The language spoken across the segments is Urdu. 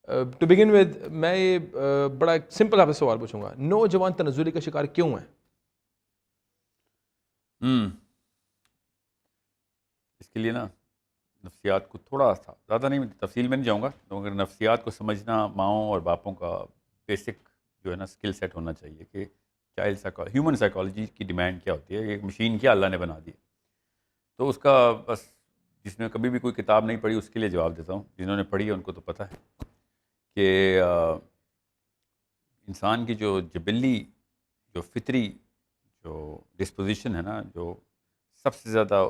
ٹو بگن ود میں یہ بڑا سمپل آپ سے سوال پوچھوں گا, نوجوان تنزلی کا شکار کیوں ہیں؟ اس کے لیے نا نفسیات کو تھوڑا سا زیادہ نہیں تفصیل میں نہیں جاؤں گا, مگر نفسیات کو سمجھنا ماؤں اور باپوں کا بیسک جو ہے نا اسکل سیٹ ہونا چاہیے کہ ہیومن سائیکالوجی کی ڈیمانڈ کیا ہوتی ہے, ایک مشین کیا اللہ نے بنا دی. تو اس کا بس جس نے کبھی بھی کوئی کتاب نہیں پڑھی اس کے لیے جواب دیتا ہوں, جنہوں نے پڑھی ہے ان کو تو پتہ ہے کہ انسان کی جو جبلی جو فطری جو ڈسپوزیشن ہے نا, جو سب سے زیادہ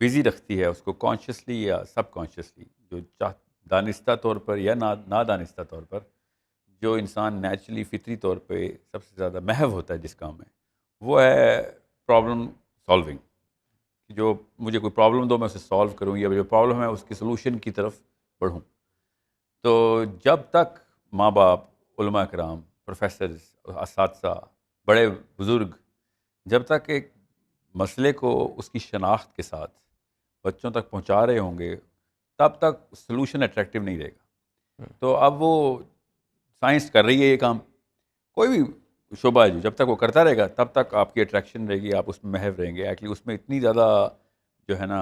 بزی رکھتی ہے اس کو کانشیسلی یا سب کانشیسلی, جو دانستہ طور پر یا نادانستہ طور پر جو انسان نیچرلی فطری طور پہ سب سے زیادہ محو ہوتا ہے جس کام میں, وہ ہے پرابلم سالونگ. جو مجھے کوئی پرابلم دو میں اسے سالو کروں, یا جو پرابلم ہے اس کی سلوشن کی طرف بڑھوں. تو جب تک ماں باپ, علماء کرام, پروفیسرز, اساتذہ, بڑے بزرگ جب تک ایک مسئلے کو اس کی شناخت کے ساتھ بچوں تک پہنچا رہے ہوں گے تب تک سلوشن اٹریکٹیو نہیں رہے گا. تو اب وہ سائنس کر رہی ہے یہ کام, کوئی بھی شعبہ ہے جب تک وہ کرتا رہے گا تب تک آپ کی اٹریکشن رہے گی, آپ اس میں محو رہیں گے. ایکچولی اس میں اتنی زیادہ جو ہے نا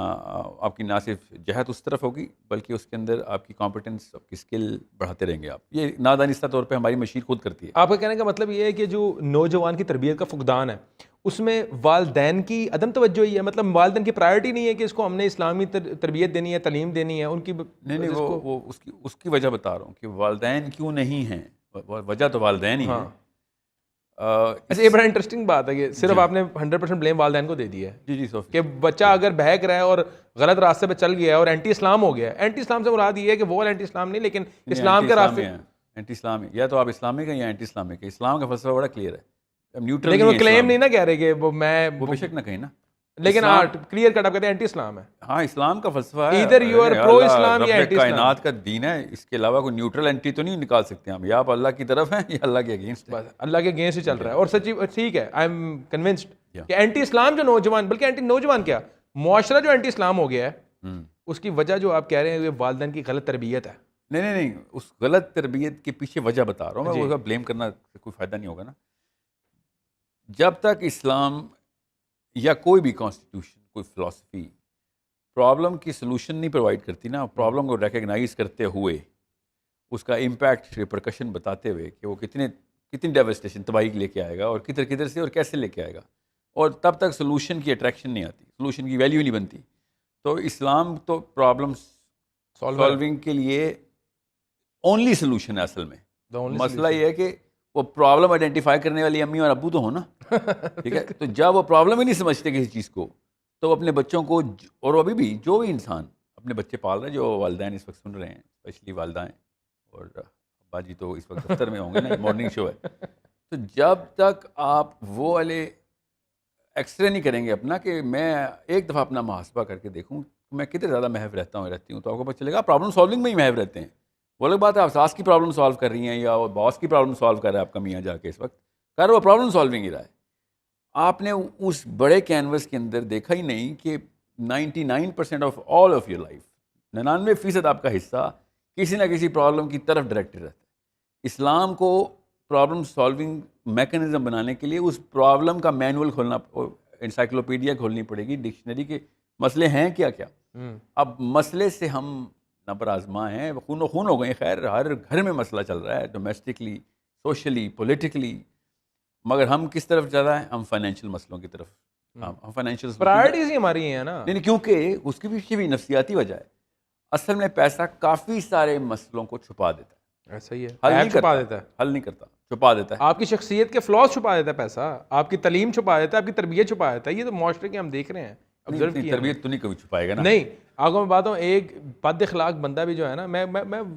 آپ کی نہ صرف جہت اس طرف ہوگی بلکہ اس کے اندر آپ کی کمپٹنس, آپ کی اسکل بڑھاتے رہیں گے آپ. یہ نادانستہ طور پہ ہماری مشین خود کرتی ہے. آپ کا کہنے کا مطلب یہ ہے کہ جو نوجوان کی تربیت کا فقدان ہے اس میں والدین کی عدم توجہی ہے, مطلب والدین کی پرائرٹی نہیں ہے کہ اس کو ہم نے اسلامی تربیت دینی ہے, تعلیم دینی ہے ان کی. نہیں وہ اس کی وجہ بتا رہا ہوں کہ والدین کیوں نہیں ہیں, وجہ تو والدین ہی ہیں. اچھا یہ بڑا انٹرسٹنگ بات ہے کہ صرف آپ نے 100% بلیم والدین کو دے دیا ہے. جی کہ بچہ اگر بہک رہا ہے اور غلط راستے پہ چل گیا ہے اور اینٹی اسلام ہو گیا ہے, اینٹی اسلام سے مراد یہ ہے کہ وہ اینٹی اسلام نہیں لیکن اسلام کے راستے, اینٹی اسلامی, یا تو آپ اسلامک ہیں یا اینٹی اسلامک ہیں. اسلام کا فلسفہ بڑا کلیئر ہے, نیوٹرل. لیکن وہ کلیم نہیں نہ کہہ رہے کہ وہ میں وہ بے شک نہ کہیں نا, لیکن کلیئر کٹ آپ کہتے ہیں اینٹی اسلام ہے. ہاں اسلام کا فلسفہ ہے, ادھر یو آر پرو اسلام یا اینٹی اسلام. کائنات کا دین ہے, اس کے علاوہ کوئی نیوٹرل اینٹی تو نہیں نکال سکتے ہم, یا آپ اللہ کی طرف ہیں یا اللہ کے اگینسٹ. بس اللہ کے اگینسٹ ہی چل رہا ہے. اور سچی ٹھیک ہے, آئی ایم کنونسڈ کہ اینٹی اسلام جو نوجوان, بلکہ اینٹی نوجوان کیا معاشرہ جو اینٹی اسلام ہو گیا ہے اس کی وجہ جو آپ کہہ رہے ہیں والدین کی غلط تربیت ہے. نہیں اس غلط تربیت کے پیچھے وجہ بتا رہا ہوں میں, وہ بلیم کرنا کوئی فائدہ نہیں ہوگا نا. جب تک اسلام یا کوئی بھی کانسٹیٹیوشن, کوئی فلاسفی پرابلم کی سلوشن نہیں پرووائڈ کرتی نا, پرابلم کو ریکگنائز کرتے ہوئے اس کا امپیکٹ ریپرکشن بتاتے ہوئے کہ وہ کتنی ڈیوسٹیشن تباہی لے کے آئے گا اور کدھر سے اور کیسے لے کے آئے گا, اور تب تک سلوشن کی اٹریکشن نہیں آتی, سلوشن کی ویلیو نہیں بنتی. تو اسلام تو پرابلم سالونگ کے لیے اونلی سلوشن ہے اصل میں. مسئلہ یہ ہے کہ وہ پرابلم آئیڈینٹیفائی کرنے والی امی اور ابو تو ہو نا, ٹھیک ہے. تو جب وہ پرابلم ہی نہیں سمجھتے کسی چیز کو تو وہ اپنے بچوں کو, اور ابھی بھی جو بھی انسان اپنے بچے پال رہے ہیں, جو والدین اس وقت سن رہے ہیں اسپیشلی والدائیں, اور ابا جی تو اس وقت دفتر میں ہوں گے نا, مارننگ شو ہے, تو جب تک آپ وہ والے ایکس رے نہیں کریں گے اپنا کہ میں ایک دفعہ اپنا محاسبہ کر کے دیکھوں میں کتنے زیادہ محو رہتی ہوں, تو آپ کو پتہ چلے گا پرابلم سالونگ میں ہی محو رہتے ہیں. وہ لوگ بات ہے آپ ساس کی پرابلم سالو کر رہی ہیں یا وہ باس کی پرابلم سالو کر رہا ہے آپ کا میاں جا کے, اس وقت کر وہ پرابلم سالونگ ہی رہا ہے. آپ نے اس بڑے کینوس کے اندر دیکھا ہی نہیں کہ 99% of all of your life, 99% آپ کا حصہ کسی نہ کسی پرابلم کی طرف ڈائریکٹڈ رہتا ہے. اسلام کو پرابلم سالونگ میکانزم بنانے کے لیے اس پرابلم کا مینول کھولنا, انسائکلوپیڈیا کھولنی پڑے گی, ڈکشنری کے مسئلے ہیں کیا کیا. اب مسئلے سے ہم نبر آزما ہیں, خون و خون ہو گئے. خیر ہر گھر میں مسئلہ چل رہا ہے, ڈومیسٹکلی, سوشلی, پولیٹیکلی, مگر ہم کس طرف زیادہ ہیں, ہم فائنینشیل مسئلوں کی طرف. ہم فائنینشیل پرائرٹیز ہی ہماری ہیں نا. نہیں کیونکہ اس کے پیچھے بھی نفسیاتی وجہ ہے. اصل میں پیسہ کافی سارے مسئلوں کو چھپا دیتا ہے. ایسا ہی ہے, حل نہیں چھپا دیتا ہے, حل نہیں کرتا, چھپا دیتا ہے. آپ کی شخصیت کے فلاز چھپا دیتا ہے پیسہ, آپ کی تعلیم چھپا دیتا ہے, آپ کی تربیت چھپا دیتا ہے. یہ تو معاشرے کے ہم دیکھ رہے ہیں, تربیت تو نہیں کبھی چھپائے گا نا. نہیں آپ کو میں بات ہوں, ایک بد اخلاق بندہ بھی جو ہے نا, میں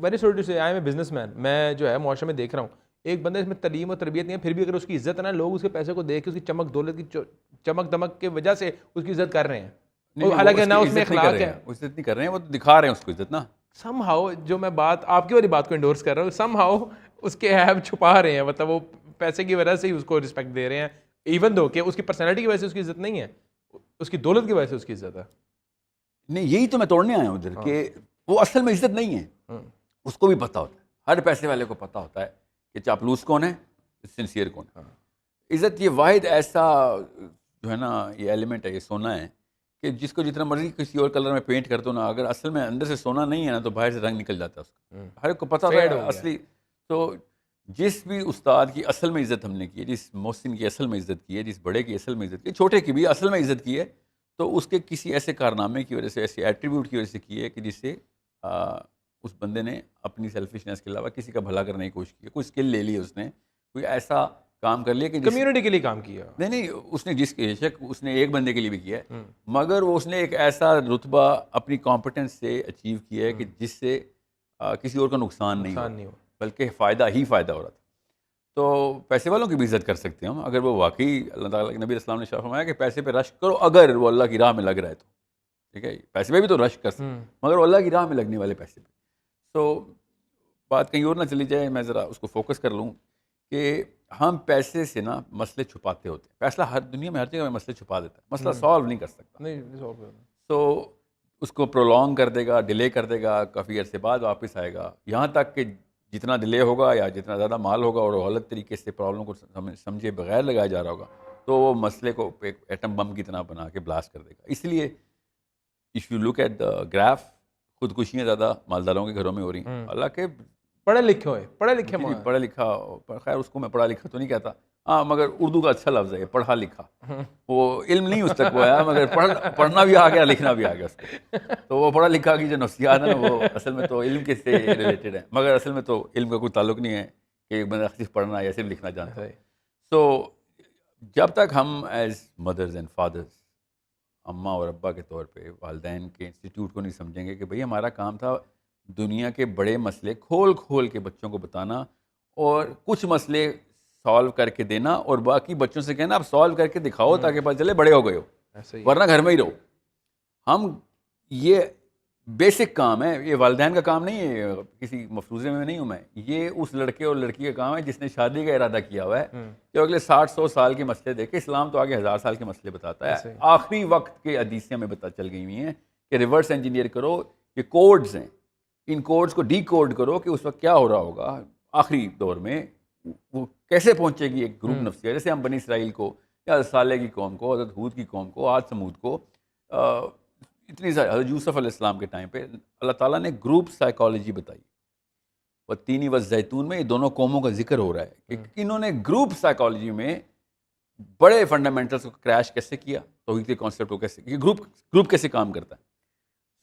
ویری سوری ٹو سے, I am a business man, میں جو ہے معاشرے میں دیکھ رہا ہوں ایک بندہ اس میں تعلیم اور تربیت نہیں ہے, پھر بھی اگر اس کی عزت ہے نا, لوگ اس کے پیسے کو دیکھ کے اس کی چمک دولت کی چمک دمک کی وجہ سے اس کی عزت کر رہے ہیں, حالانکہ نہ اس میں اخلاق ہے. عزت نہیں کر رہے ہیں, وہ دکھا رہے ہیں اس کو عزت نا. سم ہاؤ جو میں بات آپ کی والی بات کو انڈورس کر رہا ہوں, سم ہاؤ اس کے عیب چھپا رہے ہیں, مطلب وہ پیسے کی وجہ سے ہی اس کو رسپیکٹ دے رہے ہیں, ایون دو کہ اس کی پرسنالٹی کی وجہ سے اس کی عزت نہیں ہے, اس کی دولت کی وجہ سے اس کی عزت ہے. نہیں یہی تو میں توڑنے آیا ہوں ادھر کہ وہ اصل میں عزت نہیں ہے, اس کو بھی پتہ ہوتا ہے, ہر پیسے والے کو پتہ ہوتا ہے کہ چاپلوس کون ہے, سنسیئر کون ہے. عزت یہ واحد ایسا جو ہے نا یہ ایلیمنٹ ہے, یہ سونا ہے کہ جس کو جتنا مرضی کسی اور کلر میں پینٹ کر دو نا, اگر اصل میں اندر سے سونا نہیں ہے نا تو باہر سے رنگ نکل جاتا ہے اس کا. ہر ایک کو پتہ ہے اصلی. تو جس بھی استاد کی اصل میں عزت ہم نے کی ہے, جس محسن کی اصل میں عزت کی ہے, جس بڑے کی اصل میں عزت کی ہے, چھوٹے کی بھی اصل میں عزت کی ہے, تو اس کے کسی ایسے کارنامے کی وجہ سے, ایسے ایٹریبیوٹ کی وجہ سے کی ہے کہ جس سے اس بندے نے اپنی سیلفشنس کے علاوہ کسی کا بھلا کرنے کی کوشش کی, کوئی اسکل لے لی اس نے, کوئی ایسا کام کر لیا کہ کمیونٹی کے لیے کام کیا. نہیں اس نے جس کے شک اس نے ایک بندے کے لیے بھی کیا ہے, مگر وہ اس نے ایک ایسا رتبہ اپنی کمپٹنس سے اچیو کیا ہے کہ جس سے کسی اور کا نقصان نہیں ہو, بلکہ فائدہ ہی فائدہ ہو رہا تھا. تو پیسے والوں کی بھی عزت کر سکتے ہیں ہم, اگر وہ واقعی اللہ تعالیٰ کے نبی علیہ السلام نے شاہ فرمایا کہ پیسے پہ رش کرو اگر وہ اللہ کی راہ میں لگ رہا ہے تو, ٹھیک ہے, پیسے پہ بھی تو رش کر سکتے مگر وہ اللہ کی راہ میں لگنے والے پیسے پہ. تو بات کہیں اور نہ چلی جائے, میں ذرا اس کو فوکس کر لوں کہ ہم پیسے سے نا مسئلے چھپاتے ہوتے ہیں. فیصلہ ہر دنیا میں ہر جگہ میں مسئلے چھپا دیتا ہے, مسئلہ سالو نہیں کر سکتا. تو اس کو پرولونگ کر دے گا, ڈیلے کر دے گا, کافی عرصے بعد واپس آئے گا, یہاں تک کہ جتنا ڈیلے ہوگا یا جتنا زیادہ مال ہوگا اور غلط طریقے سے پرابلم کو سمجھے بغیر لگایا جا رہا ہوگا تو وہ مسئلے کو ایک ایٹم بم کی طرح بنا کے بلاسٹ کر دے گا. اس لیے if you look at the graph, خودکشیاں زیادہ مالداروں کے گھروں میں ہو رہی ہیں. حالانکہ پڑھے لکھے ہوئے, پڑھے لکھا, خیر اس کو میں پڑھا لکھا تو نہیں کہتا, ہاں مگر اردو کا اچھا لفظ ہے پڑھا لکھا. وہ علم نہیں اس تک وہ آیا, مگر پڑھنا بھی آ گیا, لکھنا بھی آ گیا اس کو. تو وہ پڑھا لکھا کی جو نفسیات ہے نا وہ اصل میں تو علم کے سے ریلیٹڈ ہے, مگر اصل میں تو علم کا کوئی تعلق نہیں ہے کہ ایک بندہ صرف پڑھنا یا صرف لکھنا جانتا ہے. تو جب تک ہم ایز مدرز اینڈ فادرز, اماں اور ابا کے طور پہ والدین کے انسٹیٹیوٹ کو نہیں سمجھیں گے کہ بھئی ہمارا کام تھا دنیا کے بڑے مسئلے کھول کے بچوں کو بتانا اور کچھ مسئلے سالو کر کے دینا, اور باقی بچوں سے کہنا آپ سالو کر کے دکھاؤ تاکہ پتہ چلے بڑے ہو گئے ہو, ورنہ گھر میں ہی رہو. ہم یہ بیسک کام ہے, یہ والدین کا کام نہیں ہے, کسی مفروضے میں نہیں ہوں میں, یہ اس لڑکے اور لڑکی کا کام ہے جس نے شادی کا ارادہ کیا ہوا ہے کہ اگلے 60-100 سال کے مسئلے دیکھے. اسلام تو آگے 1000 سال کے مسئلے بتاتا ہے. آخری وقت کے حدیثیں میں پتہ چل گئی ہوئی ہیں کہ ریورس انجینئر کرو, یہ کوڈز ہیں, ان کوڈز کو ڈی کوڈ کرو کہ اس وقت کیا ہو رہا ہوگا آخری دور میں, وہ کیسے پہنچے گی ایک گروپ نفسیہ. جیسے ہم بنی اسرائیل کو یا صالح کی قوم کو, حضرت ہود کی قوم کو, عاد سمود کو, اتنی ساری, حضرت یوسف علیہ السلام کے ٹائم پہ اللہ تعالیٰ نے گروپ سائیکالوجی بتائی. والتین والزیتون میں یہ دونوں قوموں کا ذکر ہو رہا ہے کہ انہوں نے گروپ سائیکالوجی میں بڑے فنڈامنٹلس کو کریش کیسے کیا, توحید کے کانسیپٹ کو کیسے, کہ گروپ کیسے کام کرتا ہے.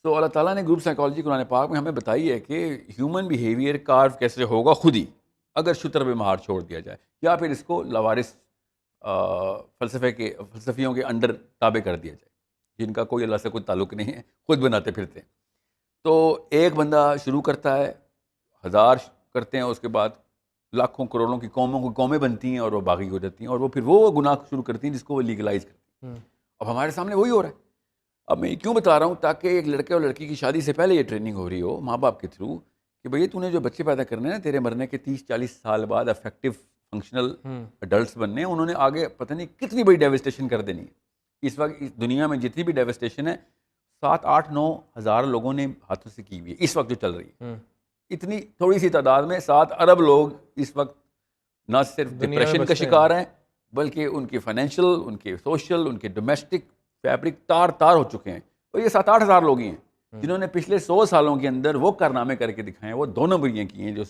تو اللہ تعالیٰ نے گروپ سائیکالوجی قرآن پاک میں ہمیں بتائی ہے کہ ہیومن بیہیویئر کارو کیسے ہوگا خود ہی اگر شتر پہ مہار چھوڑ دیا جائے, یا پھر اس کو لاوارث فلسفیوں کے انڈر تابع کر دیا جائے جن کا کوئی اللہ سے کوئی تعلق نہیں ہے, خود بناتے پھرتے ہیں. تو ایک بندہ شروع کرتا ہے, 1000 کرتے ہیں, اس کے بعد لاکھوں کروڑوں کی قومیں بنتی ہیں اور وہ باغی ہو جاتی ہیں, اور وہ پھر وہ گناہ شروع کرتی ہیں جس کو وہ لیگلائز کرتی ہیں. اب ہمارے سامنے وہی ہو رہا ہے. اب میں یہ کیوں بتا رہا ہوں, تاکہ ایک لڑکے اور لڑکی کی شادی سے پہلے یہ ٹریننگ ہو رہی ہو ماں باپ کے تھرو کہ بھئی تو نے جو بچے پیدا کرنے ہیں تیرے مرنے کے 30-40 سال بعد افیکٹو فنکشنل اڈلٹس بننے ہیں, انہوں نے آگے پتہ نہیں کتنی بڑی ڈیوسٹیشن کر دینی ہے. اس وقت اس دنیا میں جتنی بھی ڈیوسٹیشن ہے 7-8-9 ہزار لوگوں نے ہاتھوں سے کی ہوئی ہے اس وقت جو چل رہی ہے. اتنی تھوڑی سی تعداد میں 7 ارب لوگ اس وقت نہ صرف ڈپریشن کا شکار ہیں بلکہ ان کے فائنینشیل, ان کے سوشل, ان کے ڈومیسٹک فیبرک تار ہو چکے ہیں. اور یہ 7-8 ہزار لوگ ہی ہیں جنہوں نے پچھلے 100 سالوں کے اندر وہ کارنامے کر کے دکھائے ہیں, وہ 2 نمبریاں کی ہیں جو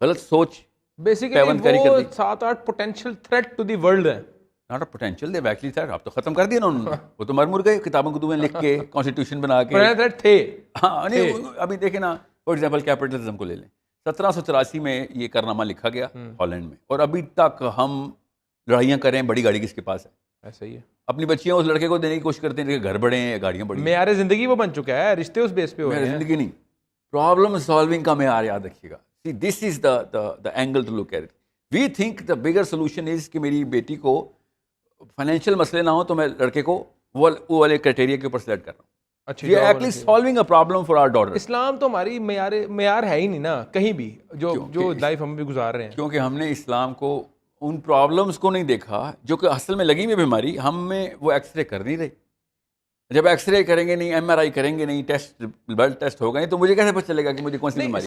غلط سوچ بیسیکلی وہ 7-8 potential threat to the world ہے. Not a potential, they actually threat. آپ تو ختم کر دیا نا انہوں نے, وہ تو مر گئے کتابوں کو لکھ کے کانسٹیٹیوشن بنا کے. تھریٹ تھے. ہاں نہیں, ابھی دیکھیں نا فار ایگزامپل کیپٹلزم کو لے لیں, 1784 میں یہ کارنامہ لکھا گیا ہالینڈ میں, اور ابھی تک ہم لڑائیاں کر رہے ہیں بڑی گاڑی کس کے پاس ہے. ایسا ہی ہے. اپنی بچیاں اس لڑکے کو دینے کی کوشش کرتے ہیں کہ گھر بڑے ہیں, گاڑیاں بڑی ہیں. معیار زندگی وہ بن چکا ہے, رشتے اس بیس پہ ہو رہے ہیں. زندگی نہیں, پرابلم سالونگ کا معیار یاد رکھیے گا. This is the angle to look at it. We think the bigger solution is کہ میری بیٹی کو فائنینشیل مسئلے نہ ہو تو میں لڑکے کو وہ والے کرائٹیریا کے اوپر سلیکٹ کر رہا ہوں. We are at least solving a problem for our daughter. اسلام تو ہماری معیار ہے ہی نہیں نا کہیں بھی, جو لائف ہم بھی گزار رہے ہیں. کیونکہ ہم نے اسلام کو ان پرابلمس کو نہیں دیکھا جو کہ اصل میں لگی ہوئی بیماری, ہم میں وہ ایکس رے کر نہیں رہے. جب ایکس رے کریں گے نہیں, ایم آر آئی کریں گے نہیں, ٹیسٹ بلڈ ٹیسٹ ہوگا نہیں, تو مجھے کیسے پتہ چلے گا کہ مجھے کون سی بیماری.